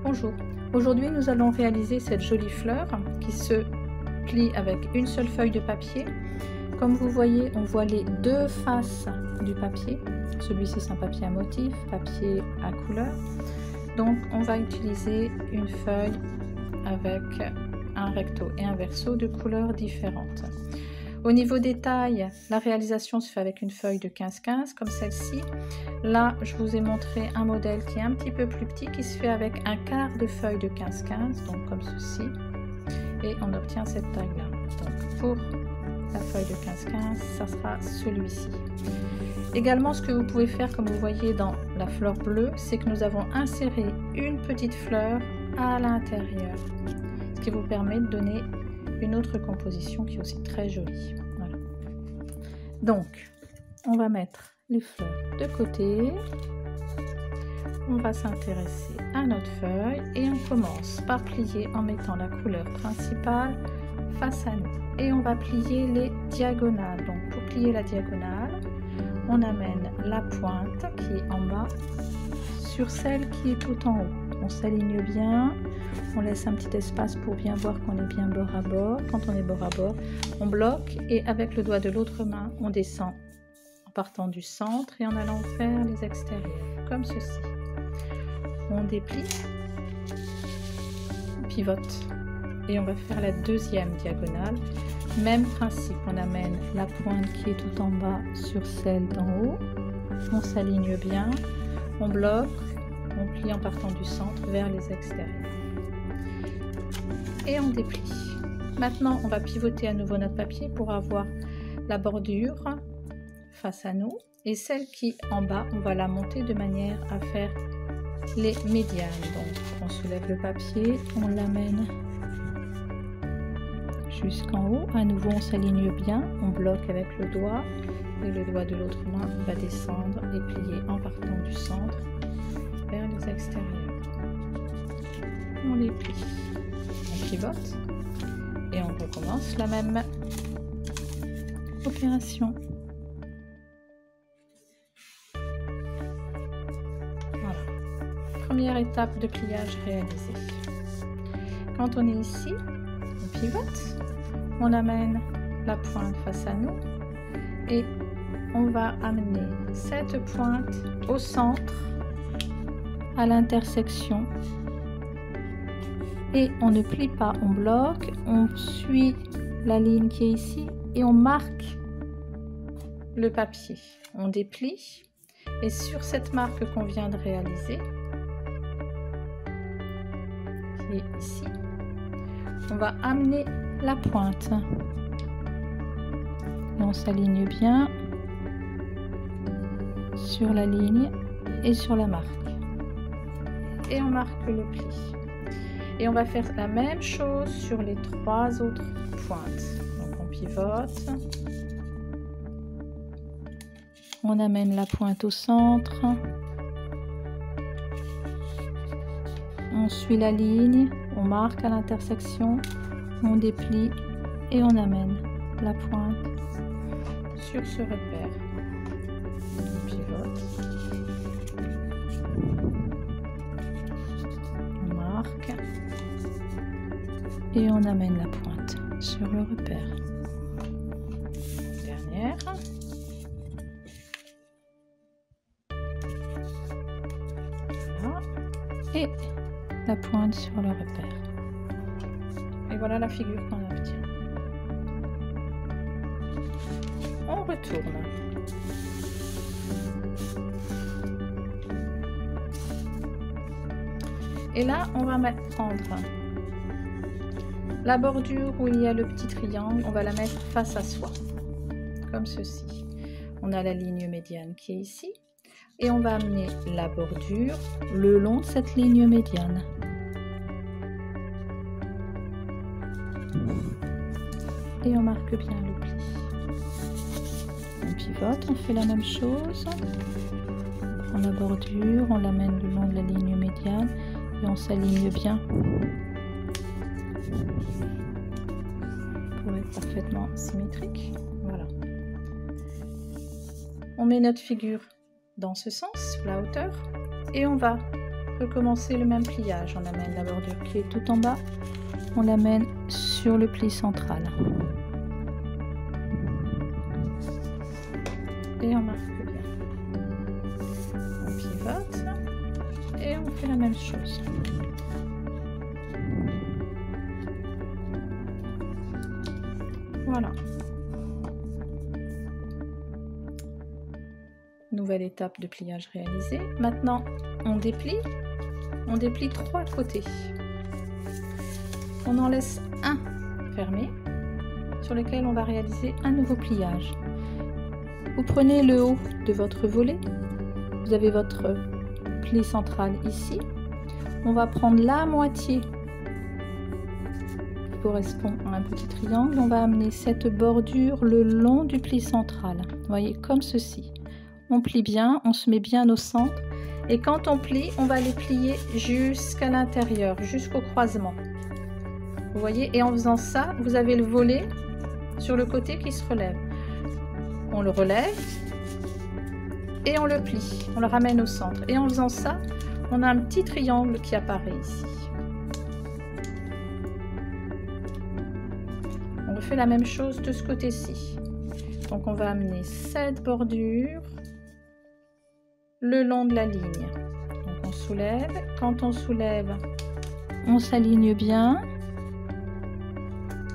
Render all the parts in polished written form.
Bonjour, aujourd'hui nous allons réaliser cette jolie fleur qui se plie avec une seule feuille de papier. Comme vous voyez, on voit les deux faces du papier. Celui-ci c'est un papier à motif, papier à couleur. Donc on va utiliser une feuille avec un recto et un verso de couleurs différentes. Au niveau des tailles, la réalisation se fait avec une feuille de 15-15 comme celle-ci. Là, je vous ai montré un modèle qui est un petit peu plus petit, qui se fait avec un quart de feuille de 15-15, donc comme ceci. Et on obtient cette taille-là. Donc pour la feuille de 15-15, ça sera celui-ci. Également, ce que vous pouvez faire, comme vous voyez dans la fleur bleue, c'est que nous avons inséré une petite fleur à l'intérieur, ce qui vous permet de donner une autre composition qui est aussi très jolie. Voilà. Donc, on va mettre les fleurs de côté. On va s'intéresser à notre feuille et on commence par plier en mettant la couleur principale face à nous. Et on va plier les diagonales. Donc, pour plier la diagonale, on amène la pointe qui est en bas sur celle qui est tout en haut. On s'aligne bien, on laisse un petit espace pour bien voir qu'on est bien bord à bord. Quand on est bord à bord, on bloque et avec le doigt de l'autre main, on descend en partant du centre et en allant vers les extérieurs, comme ceci. On déplie, on pivote et on va faire la deuxième diagonale. Même principe, on amène la pointe qui est tout en bas sur celle d'en haut, on s'aligne bien, on bloque, on plie en partant du centre vers les extérieurs et on déplie. Maintenant on va pivoter à nouveau notre papier pour avoir la bordure face à nous et celle qui est en bas, on va la monter de manière à faire les médianes. Donc on soulève le papier, on l'amène jusqu'en haut, à nouveau on s'aligne bien, on bloque avec le doigt et le doigt de l'autre main va descendre et plier en partant du centre vers les extérieurs. On les plie, on pivote et on recommence la même opération. Voilà, première étape de pliage réalisée. Quand on est ici, on pivote, on amène la pointe face à nous et on va amener cette pointe au centre, à l'intersection, et on ne plie pas, on bloque, on suit la ligne qui est ici et on marque le papier. On déplie et sur cette marque qu'on vient de réaliser, qui est ici, on va amener la pointe et on s'aligne bien sur la ligne et sur la marque et on marque le pli et on va faire la même chose sur les trois autres pointes. Donc on pivote, on amène la pointe au centre, on suit la ligne, on marque à l'intersection, on déplie et on amène la pointe sur ce repère. On pivote, on marque et on amène la pointe sur le repère. Dernière. Voilà. Et la pointe sur le repère. Et voilà la figure qu'on obtient. On retourne. Et là, on va prendre la bordure où il y a le petit triangle, on va la mettre face à soi, comme ceci. On a la ligne médiane qui est ici. Et on va amener la bordure le long de cette ligne médiane. Et on marque bien le pli. On pivote, on fait la même chose. On prend la bordure, on l'amène le long de la ligne médiane et on s'aligne bien pour être parfaitement symétrique. Voilà. On met notre figure dans ce sens, sur la hauteur, et on va recommencer le même pliage. On amène la bordure qui est tout en bas, on l'amène sur le pli central. Et on marque bien. On pivote et on fait la même chose. Voilà. Nouvelle étape de pliage réalisée. Maintenant, on déplie 3 côtés. On en laisse un fermé sur lequel on va réaliser un nouveau pliage. Vous prenez le haut de votre volet, vous avez votre pli central ici. On va prendre la moitié qui correspond à un petit triangle. On va amener cette bordure le long du pli central. Vous voyez, comme ceci. On plie bien, on se met bien au centre. Et quand on plie, on va les plier jusqu'à l'intérieur, jusqu'au croisement. Vous voyez, et en faisant ça, vous avez le volet sur le côté qui se relève. On le relève et on le plie, on le ramène au centre. Et en faisant ça, on a un petit triangle qui apparaît ici. On refait la même chose de ce côté-ci. Donc on va amener cette bordure le long de la ligne. Donc on soulève. Quand on soulève, on s'aligne bien.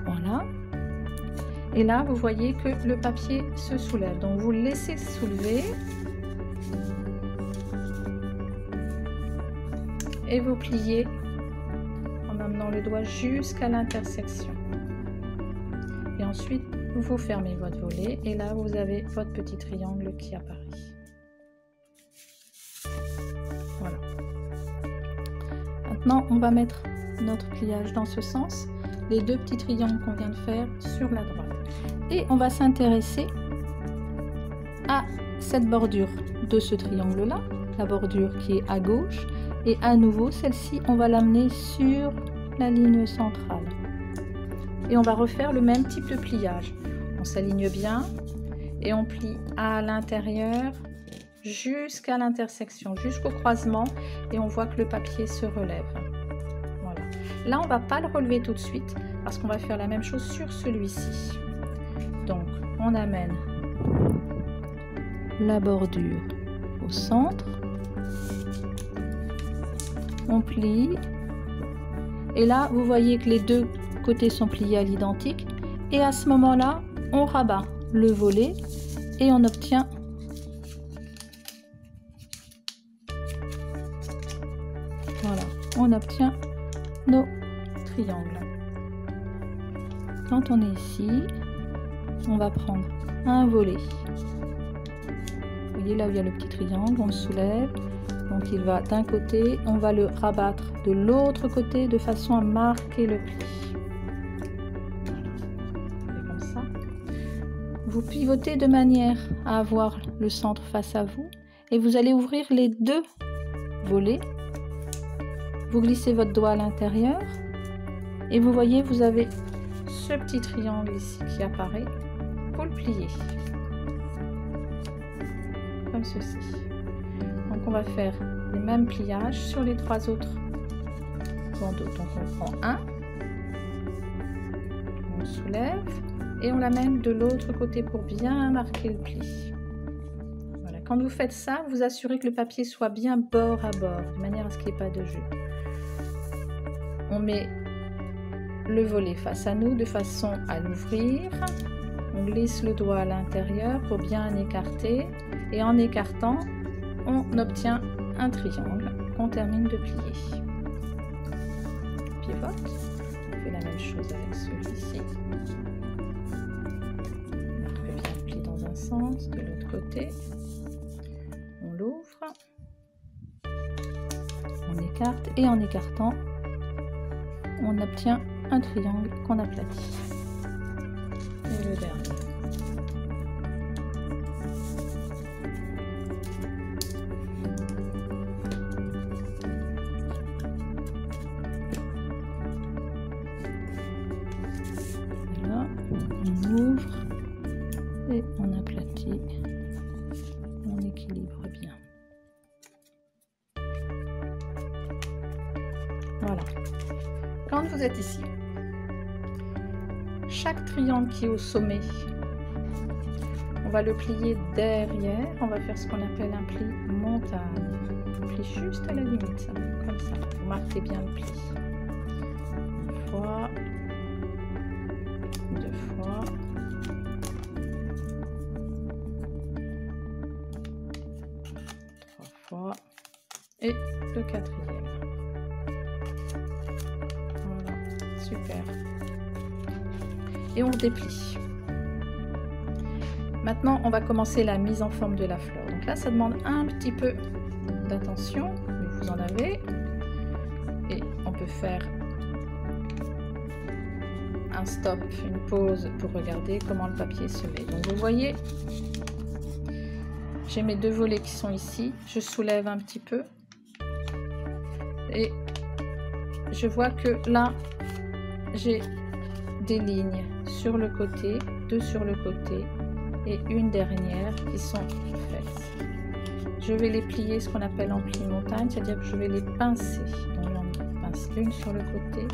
Voilà. Et là, vous voyez que le papier se soulève. Donc vous le laissez soulever. Et vous pliez en amenant le doigt jusqu'à l'intersection. Et ensuite, vous fermez votre volet. Et là, vous avez votre petit triangle qui apparaît. Voilà. Maintenant, on va mettre notre pliage dans ce sens. Les 2 petits triangles qu'on vient de faire sur la droite. Et on va s'intéresser à cette bordure de ce triangle là, la bordure qui est à gauche, et à nouveau celle-ci on va l'amener sur la ligne centrale et on va refaire le même type de pliage. On s'aligne bien et on plie à l'intérieur jusqu'à l'intersection, jusqu'au croisement, et on voit que le papier se relève. Voilà. Là on va pas le relever tout de suite parce qu'on va faire la même chose sur celui-ci. Donc on amène la bordure au centre, on plie, et là vous voyez que les 2 côtés sont pliés à l'identique, et à ce moment là on rabat le volet et on obtient nos triangles. Quand on est ici, on va prendre un volet. Vous voyez là où il y a le petit triangle, on le soulève, donc il va d'un côté, on va le rabattre de l'autre côté de façon à marquer le pli. Voilà, comme ça. Vous pivotez de manière à avoir le centre face à vous et vous allez ouvrir les 2 volets. Vous glissez votre doigt à l'intérieur et vous voyez, vous avez ce petit triangle ici qui apparaît. Pour le plier comme ceci. Donc on va faire les mêmes pliages sur les 3 autres bandeaux. Donc on prend un, on soulève et on l'amène de l'autre côté pour bien marquer le pli. Voilà. Quand vous faites ça, vous assurez que le papier soit bien bord à bord, de manière à ce qu'il n'y ait pas de jeu. On met le volet face à nous de façon à l'ouvrir. On glisse le doigt à l'intérieur pour bien écarter, et en écartant, on obtient un triangle qu'on termine de plier. Pivote, on fait la même chose avec celui-ci. On fait bien le pli dans un sens, de l'autre côté. On l'ouvre, on écarte, et en écartant, on obtient un triangle qu'on aplatit. Et le dernier. Là, on ouvre et on aplatit, on équilibre bien. Voilà. Quand vous êtes ici, chaque triangle qui est au sommet, on va le plier derrière. On va faire ce qu'on appelle un pli montagne. On plie juste à la limite, ça, comme ça. Vous marquez bien le pli. Une fois, deux fois, trois fois et le quatrième. Voilà, super. Et on déplie. Maintenant, on va commencer la mise en forme de la fleur. Donc là, ça demande un petit peu d'attention, mais vous en avez. Et on peut faire un stop, une pause pour regarder comment le papier se met. Donc vous voyez, j'ai mes deux volets qui sont ici. Je soulève un petit peu. Et je vois que là, j'ai des lignes sur le côté, deux sur le côté et une dernière qui sont faites. Je vais les plier, ce qu'on appelle en pli montagne, c'est-à-dire que je vais les pincer. Donc j'en pince une sur le côté,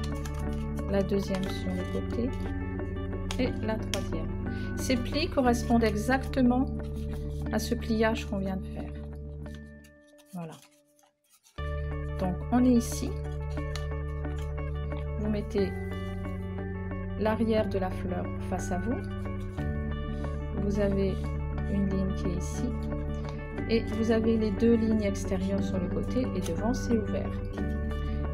la deuxième sur le côté et la troisième. Ces plis correspondent exactement à ce pliage qu'on vient de faire. Voilà. Donc on est ici. Vous mettez l'arrière de la fleur face à vous. Vous avez une ligne qui est ici et vous avez les deux lignes extérieures sur le côté et devant c'est ouvert.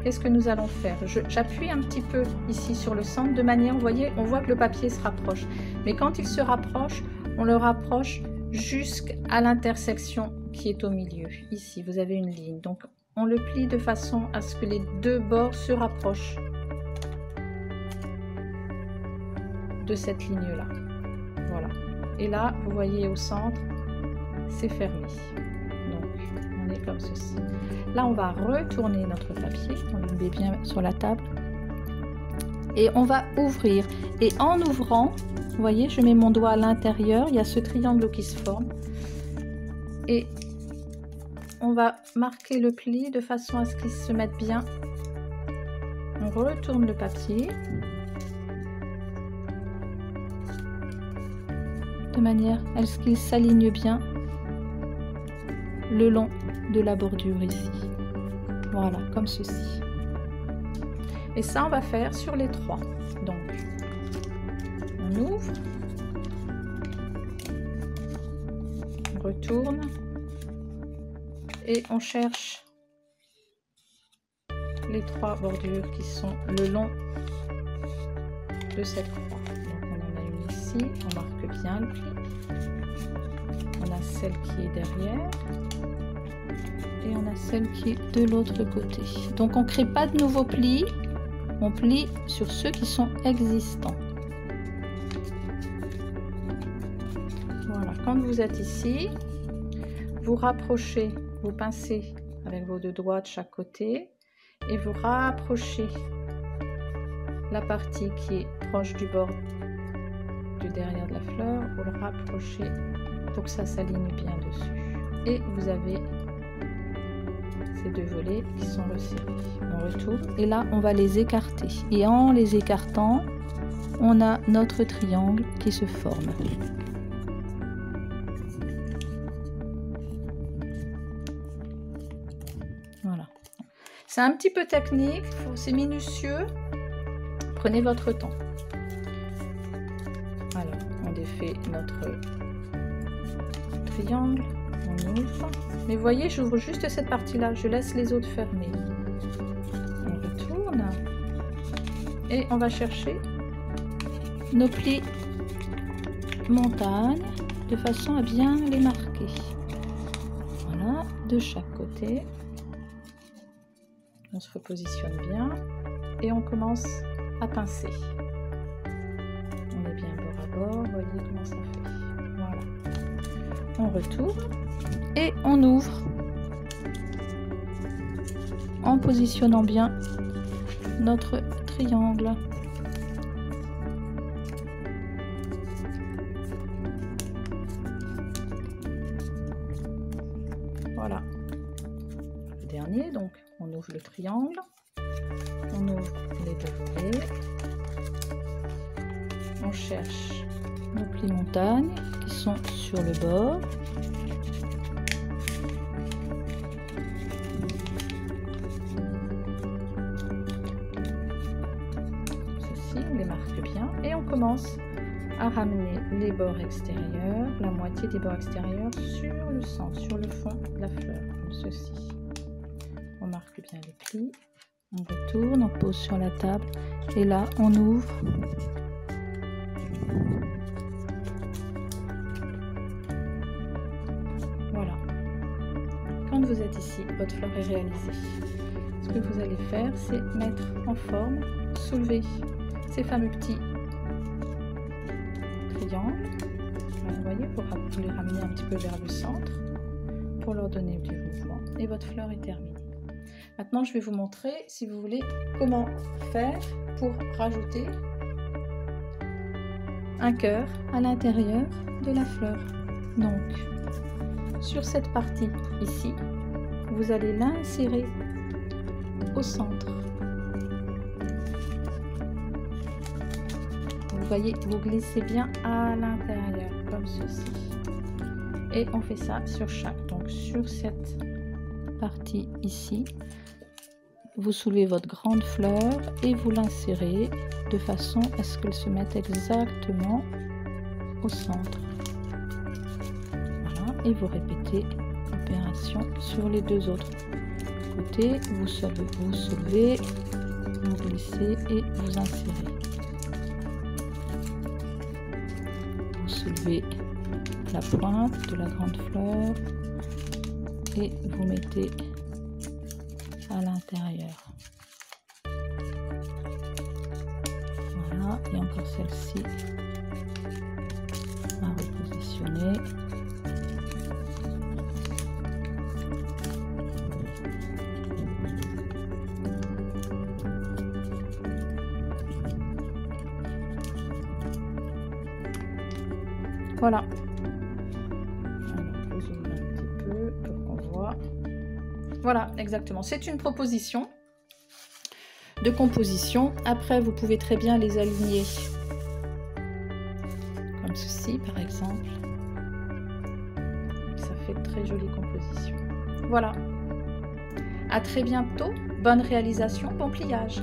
Qu'est-ce que nous allons faire? J'appuie un petit peu ici sur le centre de manière, vous voyez, on voit que le papier se rapproche. Mais quand il se rapproche, on le rapproche jusqu'à l'intersection qui est au milieu. Ici, vous avez une ligne. Donc on le plie de façon à ce que les deux bords se rapprochent de cette ligne-là. Voilà. Et là, vous voyez au centre, c'est fermé. Donc, on est comme ceci. Là, on va retourner notre papier. On le met bien sur la table. Et on va ouvrir. Et en ouvrant, vous voyez, je mets mon doigt à l'intérieur. Il y a ce triangle qui se forme. Et on va marquer le pli de façon à ce qu'il se mette bien. On retourne le papier. De manière à ce qu'il s'aligne bien le long de la bordure ici. Voilà, comme ceci. Et ça, on va faire sur les trois. Donc, on ouvre, on retourne et on cherche les trois bordures qui sont le long de cette croix. Ici, on marque bien le pli. On a celle qui est derrière et on a celle qui est de l'autre côté. Donc on ne crée pas de nouveaux plis, on plie sur ceux qui sont existants. Voilà, quand vous êtes ici, vous rapprochez, vous pincez avec vos deux doigts de chaque côté et vous rapprochez la partie qui est proche du bord derrière de la fleur, vous le rapprochez pour que ça s'aligne bien dessus. Et vous avez ces deux volets qui sont resserrés. On retourne et là on va les écarter. Et en les écartant, on a notre triangle qui se forme. Voilà. C'est un petit peu technique, c'est minutieux. Prenez votre temps. Alors, on défait notre triangle, on ouvre. Mais voyez, j'ouvre juste cette partie-là, je laisse les autres fermés. On retourne et on va chercher nos plis montagne de façon à bien les marquer. Voilà, de chaque côté. On se repositionne bien et on commence à pincer. On est bien bord à bord, voyez comment ça fait. Voilà. On retourne et on ouvre en positionnant bien notre triangle. Voilà. Le dernier, donc on ouvre le triangle, On ouvre les deux volets. On cherche nos plis montagnes qui sont sur le bord. Ceci, on les marque bien et on commence à ramener les bords extérieurs, la moitié des bords extérieurs sur le centre, sur le fond de la fleur, comme ceci. On marque bien les plis, on retourne, on pose sur la table et là on ouvre. Voilà. Quand vous êtes ici, votre fleur est réalisée. Ce que vous allez faire, c'est mettre en forme, soulever ces fameux petits triangles, vous voyez, pour les ramener un petit peu vers le centre, pour leur donner du mouvement, et votre fleur est terminée. Maintenant, je vais vous montrer, si vous voulez, comment faire pour rajouter un cœur à l'intérieur de la fleur. Donc, sur cette partie ici, vous allez l'insérer au centre. Vous voyez, vous glissez bien à l'intérieur, comme ceci. Et on fait ça sur chaque. Donc, sur cette partie ici, vous soulevez votre grande fleur et vous l'insérez de façon à ce qu'elle se mette exactement au centre. Voilà, et vous répétez l'opération sur les deux autres côtés. Vous soulevez, vous glissez et vous insérez. Vous soulevez la pointe de la grande fleur et vous mettez à l'intérieur. Voilà, et encore celle-ci à repositionner. Voilà. Alors, je zoome un petit peu pour qu'on voit. Voilà, exactement. C'est une proposition de composition. Après, vous pouvez très bien les aligner comme ceci, par exemple. Ça fait de très jolies compositions. Voilà. À très bientôt. Bonne réalisation, bon pliage.